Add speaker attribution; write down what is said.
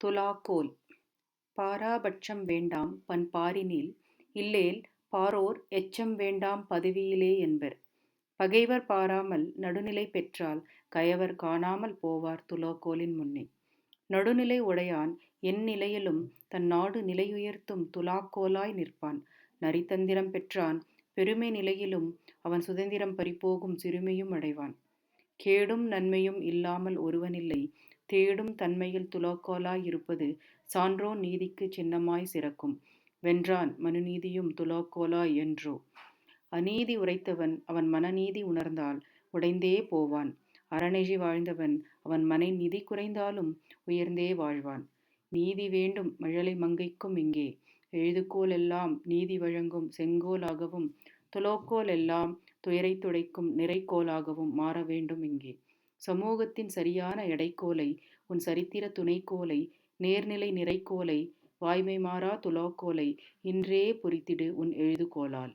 Speaker 1: துலாக்கோல் பாராபட்சம் வேண்டாம் பண்பாரினில் இல்லேல் பாரோர் எச்சம் வேண்டாம் பதவியிலே என்பர். பகைவர் பாராமல் நடுநிலை பெற்றால் கயவர் காணாமல் போவார் துலாக்கோலின் முன்னே. நடுநிலை உடையான் என் நிலையிலும் தன் நாடு நிலையுயர்த்தும் துலாக்கோலாய் நிற்பான். நரித்தந்திரம் பெற்றான் பெருமை நிலையிலும் அவன் சுதந்திரம் பறிபோகும் சிறுமையும் அடைவான். கேடும் நன்மையும் இல்லாமல் ஒருவனில்லை தேடும் தன்மையில் துலாக்கோலாய் இருப்பது சான்றோன் நீதிக்குச் சின்னமாய் சிறக்கும். வென்றான் மனுநீதியும் துலாக்கோலாய் என்றோ. அநீதி உரைத்தவன் அவன் மனநீதி உணர்ந்தால் உடைந்தே போவான். அறநெறி வாழ்ந்தவன் அவன் மனை நிதி குறைந்தாலும் உயர்ந்தே வாழ்வான். நீதி வேண்டும் மழலை மங்கைக்கும் இங்கே. எழுதுகோல் எல்லாம் நீதி வழங்கும் செங்கோலாகவும் துலாக்கோல் எல்லாம் துயரை துடைக்கும் நிறைக்கோலாகவும் மாற வேண்டும் இங்கே. சமூகத்தின் சரியான எடைக்கோலை உன் சரித்திர துணைக்கோலை நேர்நிலை நிறைக்கோலை வாய்மை மாறா துலாக்கோலை இன்றே பொறித்திடு உன் எழுதுகோலால்.